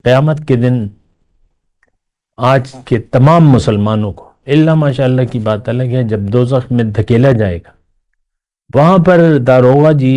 قیامت کے دن آج کے تمام مسلمانوں کو، اللہ ماشاء اللہ کی بات الگ ہے، جب دوزخ میں دھکیلا جائے گا، وہاں پر داروغہ جی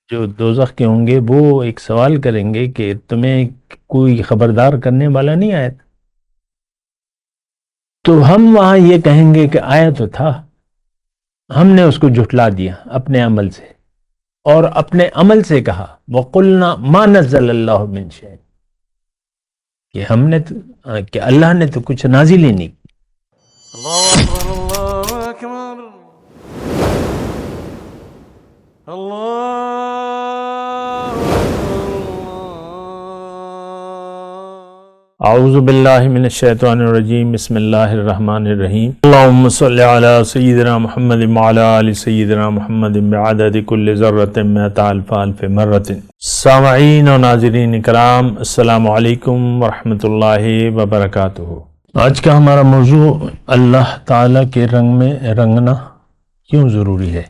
جو دوزخ کے ہوں گے وہ ایک سوال کریں گے کہ تمہیں کوئی خبردار کرنے والا نہیں آیا تھا؟ تو ہم وہاں یہ کہیں گے کہ آیا تو تھا، ہم نے اس کو جھٹلا دیا اپنے عمل سے، اور اپنے عمل سے کہا وَقُلْنَا مَا نَزَّلَ اللَّهُ مِنْ شَيْءٍ، کہ ہم نے کہ اللہ نے تو کچھ نازل ہی نہیں کی۔ اللہ اکبر اللہ اکبر اللہ اعوذ باللہ من الشیطان الرجیم، بسم اللہ الرحمن الرحیم، اللہم صلی علی سیدنا محمد وعلی آل سیدنا محمد بعدد کل ذرۃ مئۃ الف الف مرۃ۔ سامعین و ناظرین اکرام، السلام علیکم ورحمۃ اللہ وبرکاتہ۔ آج کا ہمارا موضوع اللہ تعالیٰ کے رنگ میں رنگنا کیوں ضروری ہے۔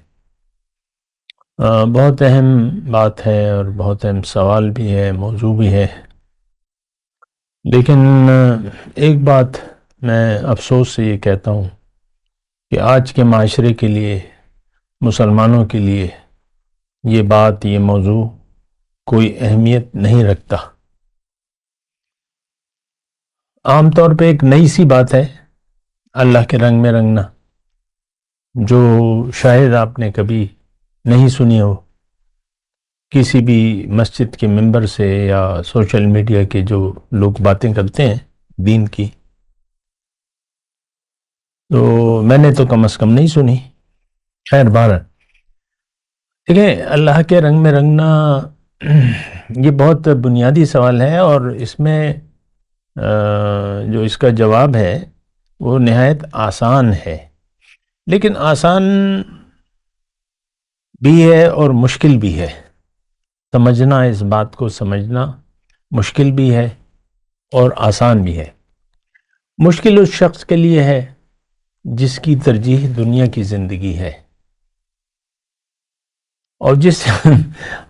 بہت اہم بات ہے اور بہت اہم سوال بھی ہے، موضوع بھی ہے، لیکن ایک بات میں افسوس سے یہ کہتا ہوں کہ آج کے معاشرے کے لیے، مسلمانوں کے لیے یہ بات، یہ موضوع کوئی اہمیت نہیں رکھتا۔ عام طور پہ ایک نئی سی بات ہے اللہ کے رنگ میں رنگنا، جو شاید آپ نے کبھی نہیں سنی ہو کسی بھی مسجد کے ممبر سے یا سوشل میڈیا کے جو لوگ باتیں کرتے ہیں دین کی، تو میں نے تو کم از کم نہیں سنی۔ خیر بہرحال، دیکھیں، اللہ کے رنگ میں رنگنا یہ بہت بنیادی سوال ہے، اور اس میں جو اس کا جواب ہے وہ نہایت آسان ہے، لیکن آسان بھی ہے اور مشکل بھی ہے۔ سمجھنا، اس بات کو سمجھنا مشکل بھی ہے اور آسان بھی ہے۔ مشکل اس شخص کے لیے ہے جس کی ترجیح دنیا کی زندگی ہے، اور جس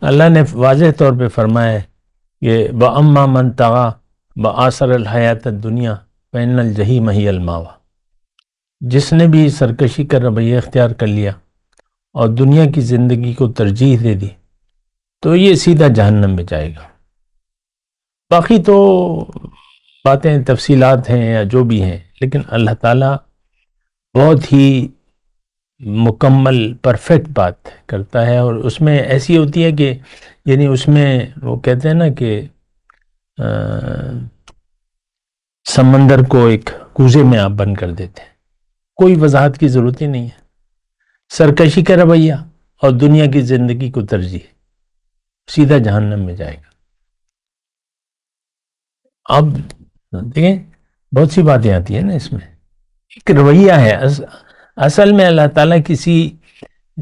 اللہ نے واضح طور پہ فرمایا ہے کہ وَأَمَّا مَنْ طَغَىٰ وَآثَرَ الْحَيَاةَ الدُّنْيَا فَإِنَّ الْجَحِيمَ هِيَ الْمَأْوَىٰ، جس نے بھی سرکشی کا رویہ اختیار کر لیا اور دنیا کی زندگی کو ترجیح دے دی تو یہ سیدھا جہنم میں جائے گا۔ باقی تو باتیں تفصیلات ہیں یا جو بھی ہیں، لیکن اللہ تعالیٰ بہت ہی مکمل پرفیکٹ بات کرتا ہے، اور اس میں ایسی ہوتی ہے کہ یعنی اس میں وہ کہتے ہیں نا کہ سمندر کو ایک کوزے میں آپ بند کر دیتے ہیں، کوئی وضاحت کی ضرورت ہی نہیں ہے۔ سرکشی کا رویہ اور دنیا کی زندگی کو ترجیح، سیدھا جہنم میں جائے گا۔ اب دیکھیں، بہت سی باتیں آتی ہیں نا اس میں، ایک رویہ ہے۔ اصل میں اللہ تعالیٰ کسی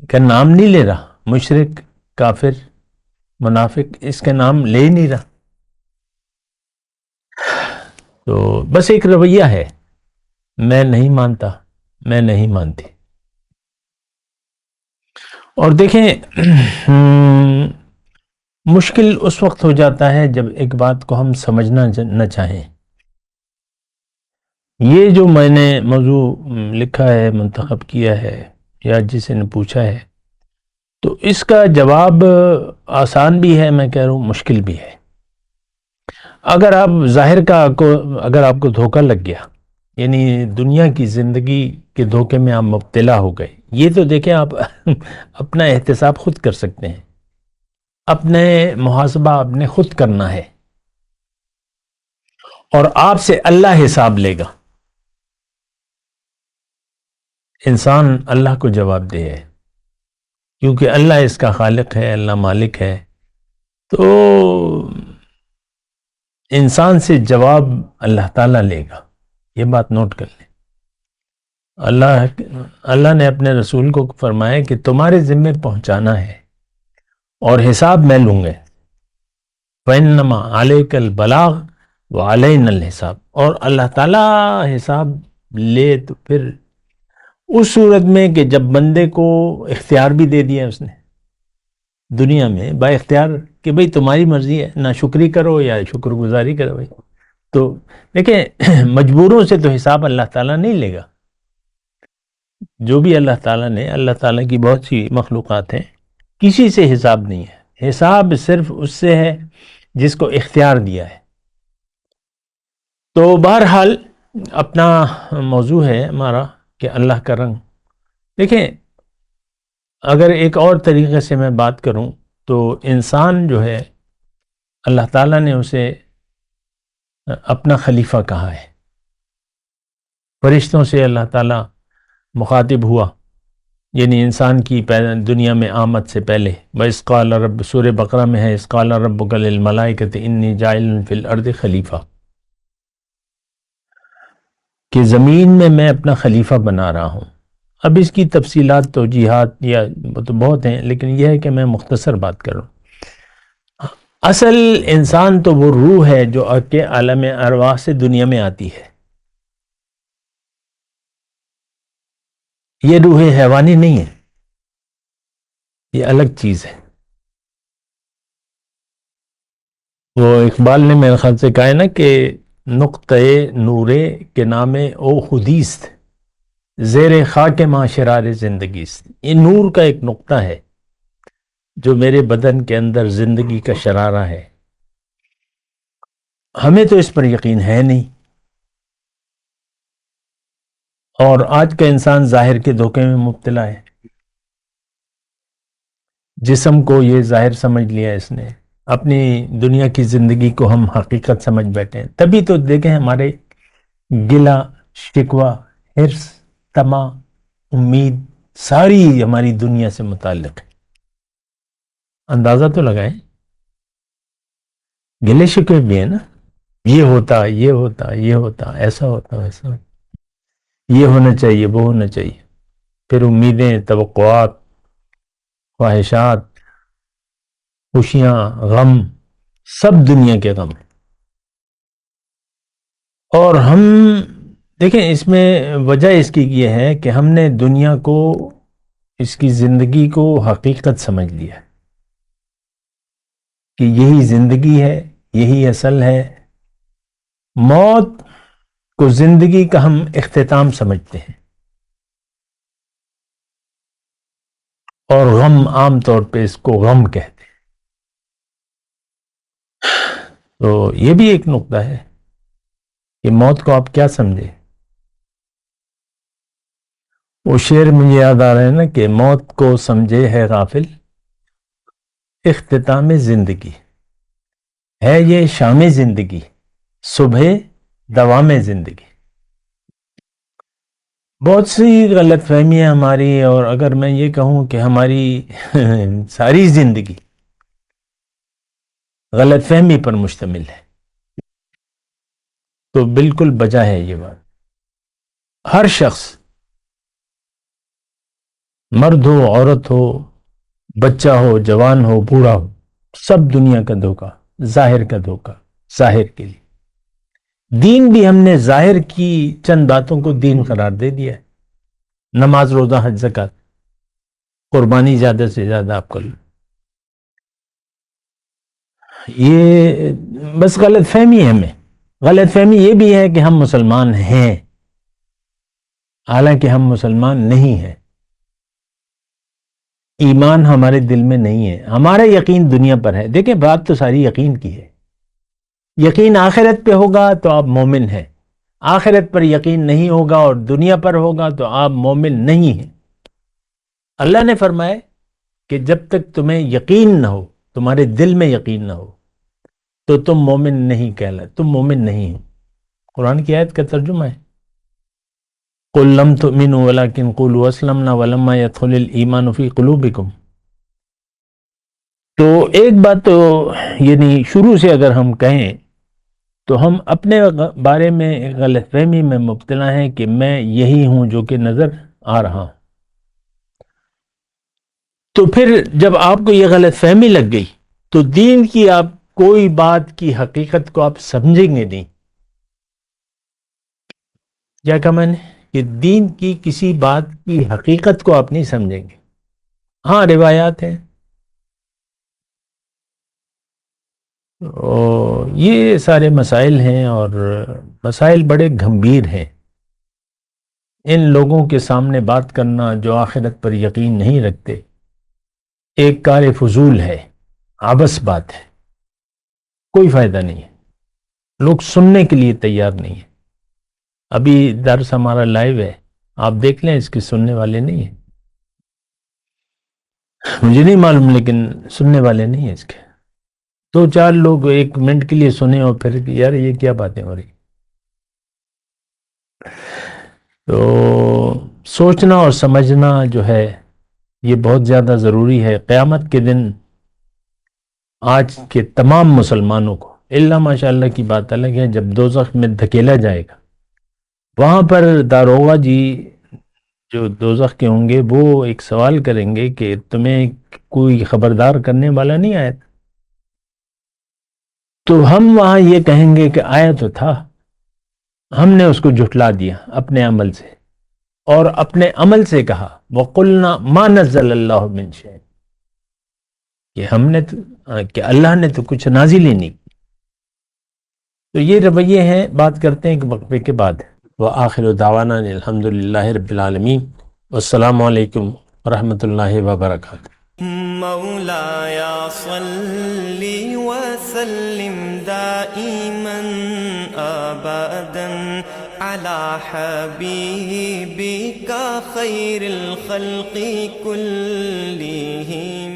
کا نام نہیں لے رہا، مشرک، کافر، منافق، اس کا نام لے ہی نہیں رہا، تو بس ایک رویہ ہے، میں نہیں مانتا، میں نہیں مانتی۔ اور دیکھیں، مشکل اس وقت ہو جاتا ہے جب ایک بات کو ہم سمجھنا نہ چاہیں۔ یہ جو میں نے موضوع لکھا ہے، منتخب کیا ہے، یا جسے نے پوچھا ہے، تو اس کا جواب آسان بھی ہے، میں کہہ رہا ہوں مشکل بھی ہے۔ اگر آپ ظاہر کا اگر آپ کو دھوکہ لگ گیا، یعنی دنیا کی زندگی کے دھوکے میں آپ مبتلا ہو گئے، یہ تو دیکھیں آپ اپنا احتساب خود کر سکتے ہیں، اپنے محاسبہ آپ نے خود کرنا ہے، اور آپ سے اللہ حساب لے گا۔ انسان اللہ کو جواب دے ہے، کیونکہ اللہ اس کا خالق ہے، اللہ مالک ہے، تو انسان سے جواب اللہ تعالیٰ لے گا۔ یہ بات نوٹ کر لیں۔ اللہ نے اپنے رسول کو فرمایا کہ تمہارے ذمہ پہنچانا ہے اور حساب میں لوں گا، فَإِنَّمَا عَلَيْكَ الْبَلَاغُ وَعَلَيْنَا الْحِسَابُ، اور اللہ تعالیٰ حساب لے تو پھر اس صورت میں کہ جب بندے کو اختیار بھی دے دیا اس نے، دنیا میں با اختیار کہ بھئی تمہاری مرضی ہے، نہ شکری کرو یا شکر گزاری کرو بھائی. تو دیکھیں مجبوروں سے تو حساب اللہ تعالیٰ نہیں لے گا. جو بھی اللہ تعالیٰ نے، اللہ تعالیٰ کی بہت سی مخلوقات ہیں، کسی سے حساب نہیں ہے. حساب صرف اس سے ہے جس کو اختیار دیا ہے. تو بہرحال اپنا موضوع ہے ہمارا کہ اللہ کا رنگ. دیکھیں اگر ایک اور طریقے سے میں بات کروں تو انسان جو ہے اللہ تعالیٰ نے اسے اپنا خلیفہ کہا ہے. فرشتوں سے اللہ تعالیٰ مخاطب ہوا، یعنی انسان کی دنیا میں آمد سے پہلے. وَإِذْ قَالَ رَبُّ، سورہ بقرہ میں ہے، اِذْ قَالَ رَبُّكَ لِلْمَلَائِكَةِ إِنِّي جَاعِلٌ فِي الْأَرْضِ خلیفہ، کہ زمین میں میں اپنا خلیفہ بنا رہا ہوں. اب اس کی تفصیلات توجیحات یا تو بہت ہیں، لیکن یہ ہے کہ میں مختصر بات کروں. اصل انسان تو وہ روح ہے جو کہ عالم ارواح سے دنیا میں آتی ہے. یہ روح حیوانی نہیں ہے، یہ الگ چیز ہے. وہ اقبال نے میرے خیال سے کہا ہے نا کہ نقطۂ نورے کے نام او خودیست، زیر خاک ماں شرار زندگیست. یہ نور کا ایک نقطہ ہے جو میرے بدن کے اندر زندگی کا شرارہ ہے. ہمیں تو اس پر یقین ہے نہیں، اور آج کا انسان ظاہر کے دھوکے میں مبتلا ہے. جسم کو یہ ظاہر سمجھ لیا اس نے، اپنی دنیا کی زندگی کو ہم حقیقت سمجھ بیٹھے ہیں. تبھی تو دیکھیں ہمارے گلہ شکوہ، حرص، طمع، امید ساری ہماری دنیا سے متعلق ہے. اندازہ تو لگائیں، گلے شکوے بھی ہیں نا، یہ ہوتا یہ ہوتا یہ ہوتا، ایسا ہوتا ویسا ہوتا، یہ ہونا چاہیے وہ ہونا چاہیے. پھر امیدیں، توقعات، خواہشات، خوشیاں، غم، سب دنیا کے غم ہیں. اور ہم دیکھیں اس میں وجہ اس کی یہ ہے کہ ہم نے دنیا کو، اس کی زندگی کو حقیقت سمجھ لیا کہ یہی زندگی ہے، یہی اصل ہے. موت کو زندگی کا ہم اختتام سمجھتے ہیں، اور غم عام طور پہ اس کو غم کہتے ہیں. تو یہ بھی ایک نقطہ ہے کہ موت کو آپ کیا سمجھے. وہ شعر مجھے یاد آ رہا ہے نا کہ موت کو سمجھے ہے غافل، اختتام زندگی ہے یہ شام زندگی، صبح دوام زندگی. بہت سی غلط فہمیاں ہماری، اور اگر میں یہ کہوں کہ ہماری ساری زندگی غلط فہمی پر مشتمل ہے، تو بالکل بجا ہے یہ بات. ہر شخص، مرد ہو، عورت ہو، بچہ ہو، جوان ہو، بوڑھا ہو، سب دنیا کا دھوکہ، ظاہر کا دھوکہ، ظاہر کے لیے. دین بھی ہم نے ظاہر کی چند باتوں کو دین قرار دے دیا ہے. نماز، روزہ، حج، زکوٰۃ، قربانی زیادہ سے زیادہ آپ کر لو. یہ بس غلط فہمی ہے. ہمیں غلط فہمی یہ بھی ہے کہ ہم مسلمان ہیں، حالانکہ ہم مسلمان نہیں ہیں. ایمان ہمارے دل میں نہیں ہے، ہمارا یقین دنیا پر ہے. دیکھیں بات تو ساری یقین کی ہے. یقین آخرت پہ ہوگا تو آپ مومن ہیں، آخرت پر یقین نہیں ہوگا اور دنیا پر ہوگا تو آپ مومن نہیں ہیں. اللہ نے فرمایا کہ جب تک تمہیں یقین نہ ہو، تمہارے دل میں یقین نہ ہو، تو تم مومن نہیں کہلاتے، تم مومن نہیں ہو. قرآن کی آیت کا ترجمہ ہے قُل لَمْ تُؤْمِنُوا وَلَكِنْ قُولُوا أَسْلَمْنَا وَلَمَّا يَدْخُلِ الْإِيمَانُ فِي قُلُوبِكُمْ. تو ایک بات تو یعنی شروع سے اگر ہم کہیں تو ہم اپنے بارے میں غلط فہمی میں مبتلا ہیں کہ میں یہی ہوں جو کہ نظر آ رہا ہوں. تو پھر جب آپ کو یہ غلط فہمی لگ گئی تو دین کی آپ کوئی بات کی حقیقت کو آپ سمجھیں گے نہیں. کیا کہا میں نے کہ دین کی کسی بات کی حقیقت کو آپ نہیں سمجھیں گے. ہاں روایات ہیں، یہ سارے مسائل ہیں، اور مسائل بڑے گھمبیر ہیں۔ ان لوگوں کے سامنے بات کرنا جو آخرت پر یقین نہیں رکھتے ایک کار فضول ہے، عبث بات ہے، کوئی فائدہ نہیں ہے، لوگ سننے کے لیے تیار نہیں ہیں۔ ابھی درس ہمارا لائیو ہے، آپ دیکھ لیں، اس کے سننے والے نہیں ہیں، مجھے نہیں معلوم، لیکن سننے والے نہیں ہیں اس کے۔ 2-4 لوگ 1 منٹ کے لیے سنے اور پھر یار یہ کیا باتیں ہو رہی۔ تو سوچنا اور سمجھنا جو ہے یہ بہت زیادہ ضروری ہے۔ قیامت کے دن آج کے تمام مسلمانوں کو، اللہ ماشاءاللہ کی بات الگ ہے، جب دوزخ میں دھکیلا جائے گا، وہاں پر داروغہ جی جو دوزخ کے ہوں گے وہ ایک سوال کریں گے کہ تمہیں کوئی خبردار کرنے والا نہیں آیا تھا؟ تو ہم وہاں یہ کہیں گے کہ آیا تو تھا، ہم نے اس کو جھٹلا دیا اپنے عمل سے، اور اپنے عمل سے کہا وَقُلْنَا مَا نَزَّلَ اللَّهُ مِنْ شَيْءٍ، کہ اللہ نے تو کچھ نازل ہی نہیں۔ تو یہ رویے ہیں۔ بات کرتے ہیں ایک وقفے کے بعد۔ وآخر دعوانا الحمد للہ رب العالمین، والسلام علیکم ورحمۃ اللہ وبرکاتہ۔ مولاي صل وسلم دائما ابدا على حبيبك خير الخلق كلهم